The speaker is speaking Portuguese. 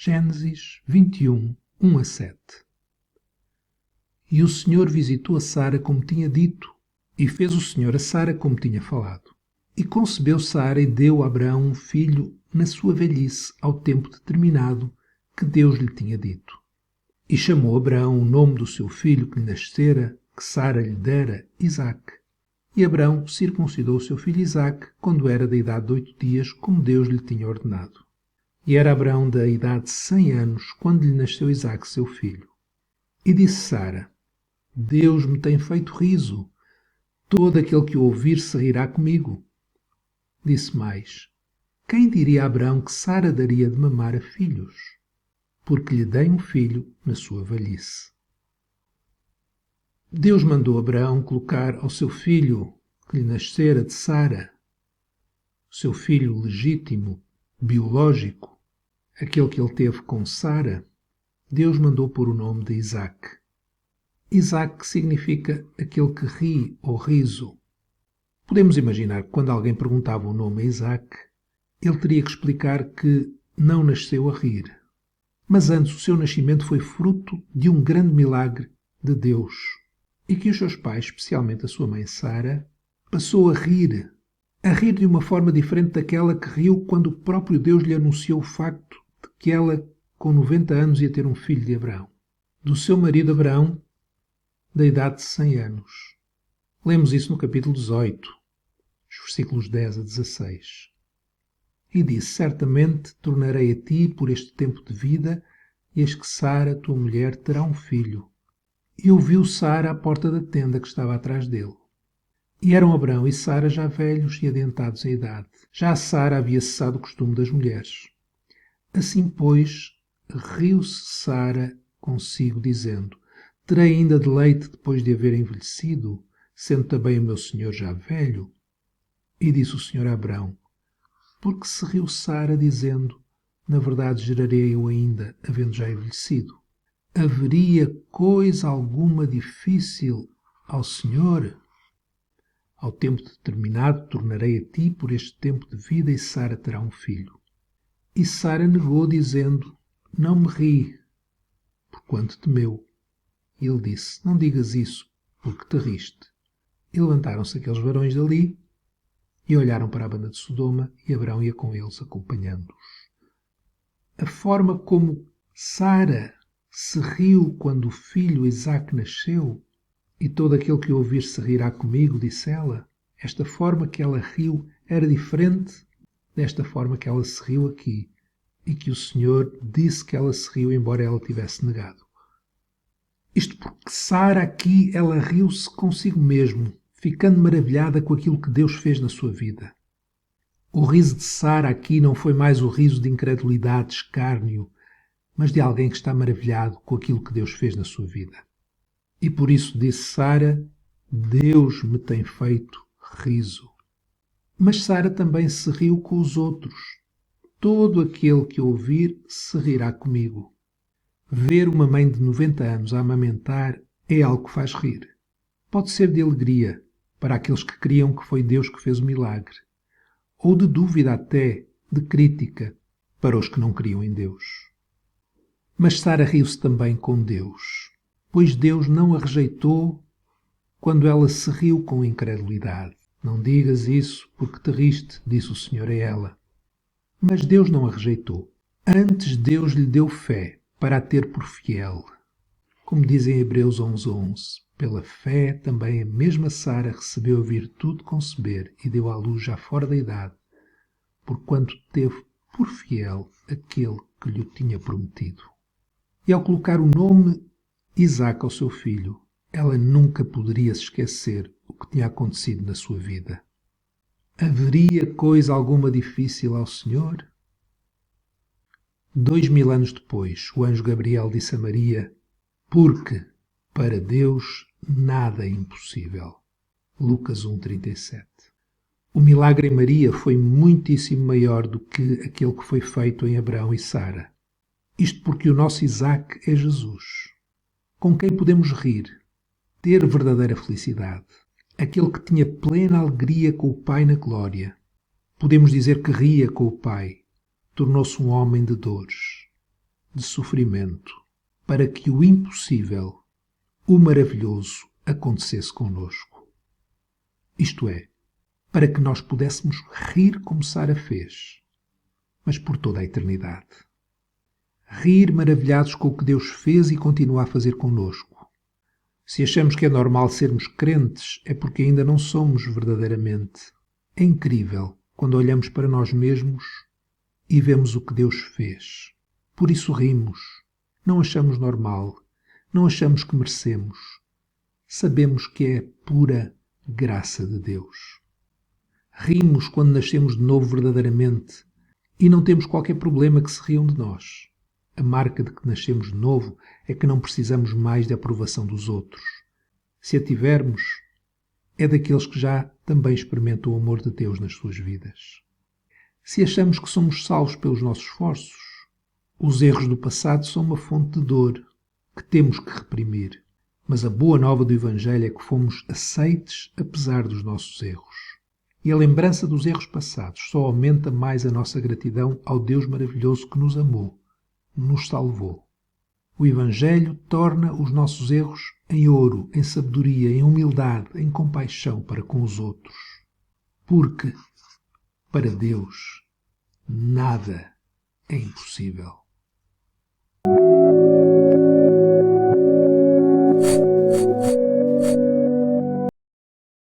Gênesis 21, 1 a 7. E o Senhor visitou a Sara como tinha dito, e fez o Senhor a Sara como tinha falado. E concebeu Sara e deu a Abraão um filho na sua velhice, ao tempo determinado que Deus lhe tinha dito. E chamou Abraão o nome do seu filho que lhe nascera, que Sara lhe dera, Isaque. E Abraão circuncidou o seu filho Isaque quando era da idade de 8 dias, como Deus lhe tinha ordenado. E era Abraão da idade de 100 anos, quando lhe nasceu Isaque, seu filho. E disse Sara: Deus me tem feito riso. Todo aquele que o ouvir se rirá comigo. Disse mais: Quem diria a Abraão que Sara daria de mamar a filhos? Porque lhe dei um filho na sua velhice. Deus mandou Abraão colocar ao seu filho, que lhe nascera de Sara, seu filho legítimo, biológico, aquele que ele teve com Sara, Deus mandou pôr o nome de Isaque. Isaque significa aquele que ri ou riso. Podemos imaginar que quando alguém perguntava o nome a Isaque, ele teria que explicar que não nasceu a rir. Mas antes o seu nascimento foi fruto de um grande milagre de Deus, e que os seus pais, especialmente a sua mãe Sara, passou a rir de uma forma diferente daquela que riu quando o próprio Deus lhe anunciou o facto de que ela, com 90 anos, ia ter um filho de Abraão, do seu marido Abraão, da idade de 100 anos. Lemos isso no capítulo 18, os versículos 10 a 16. E disse: Certamente tornarei a ti por este tempo de vida, e eis que Sara, tua mulher, terá um filho. E ouviu Sara à porta da tenda que estava atrás dele. E eram Abraão e Sara já velhos e adiantados em idade. Já a Sara havia cessado o costume das mulheres. Assim, pois, riu-se Sara consigo, dizendo: Terei ainda de leite depois de haver envelhecido, sendo também o meu senhor já velho? E disse o Senhor a Abraão: Porque se riu Sara, dizendo: Na verdade gerarei eu ainda, havendo já envelhecido? Haveria coisa alguma difícil ao Senhor? Ao tempo determinado tornarei a ti por este tempo de vida, e Sara terá um filho. E Sara negou, dizendo: Não me ri, porquanto temeu. E ele disse: Não digas isso, porque te riste. E levantaram-se aqueles varões dali, e olharam para a banda de Sodoma, e Abraão ia com eles, acompanhando-os. A forma como Sara se riu quando o filho Isaque nasceu, e todo aquele que o ouvir se rirá comigo, disse ela. Esta forma que ela riu era diferente desta forma que ela se riu aqui, e que o Senhor disse que ela se riu, embora ela tivesse negado. Isto porque Sara aqui, ela riu-se consigo mesmo, ficando maravilhada com aquilo que Deus fez na sua vida. O riso de Sara aqui não foi mais o riso de incredulidade, escárnio, mas de alguém que está maravilhado com aquilo que Deus fez na sua vida. E por isso disse Sara: Deus me tem feito riso. Mas Sara também se riu com os outros. Todo aquele que ouvir se rirá comigo. Ver uma mãe de 90 anos a amamentar é algo que faz rir. Pode ser de alegria para aqueles que criam que foi Deus que fez o milagre, ou de dúvida até, de crítica, para os que não criam em Deus. Mas Sara riu-se também com Deus, pois Deus não a rejeitou quando ela se riu com incredulidade. Não digas isso, porque te riste, disse o Senhor a ela. Mas Deus não a rejeitou. Antes Deus lhe deu fé para a ter por fiel. Como diz em Hebreus 11:11, pela fé também a mesma Sara recebeu a virtude de conceber e deu à luz já fora da idade, porquanto teve por fiel aquele que lhe o tinha prometido. E ao colocar o nome Isaque ao seu filho, ela nunca poderia se esquecer o que tinha acontecido na sua vida. Haveria coisa alguma difícil ao Senhor? 2000 anos depois, o anjo Gabriel disse a Maria: Porque para Deus nada é impossível. Lucas 1:37. O milagre em Maria foi muitíssimo maior do que aquele que foi feito em Abraão e Sara. Isto porque o nosso Isaque é Jesus, com quem podemos rir, ter verdadeira felicidade. Aquele que tinha plena alegria com o Pai na glória. Podemos dizer que ria com o Pai. Tornou-se um homem de dores. de sofrimento para que o impossível, o maravilhoso, acontecesse conosco. Isto é, para que nós pudéssemos rir como Sara fez, mas por toda a eternidade. Rir maravilhados com o que Deus fez e continua a fazer conosco. Se achamos que é normal sermos crentes, é porque ainda não somos verdadeiramente. É incrível quando olhamos para nós mesmos e vemos o que Deus fez. Por isso rimos. Não achamos normal. Não achamos que merecemos. Sabemos que é pura graça de Deus. Rimos quando nascemos de novo verdadeiramente e não temos qualquer problema que se riam de nós. A marca de que nascemos de novo é que não precisamos mais da aprovação dos outros. Se a tivermos, é daqueles que já também experimentam o amor de Deus nas suas vidas. Se achamos que somos salvos pelos nossos esforços, os erros do passado são uma fonte de dor que temos que reprimir. Mas a boa nova do Evangelho é que fomos aceites apesar dos nossos erros. E a lembrança dos erros passados só aumenta mais a nossa gratidão ao Deus maravilhoso que nos amou, nos salvou. O Evangelho torna os nossos erros em ouro, em sabedoria, em humildade, em compaixão para com os outros. Porque, para Deus, nada é impossível.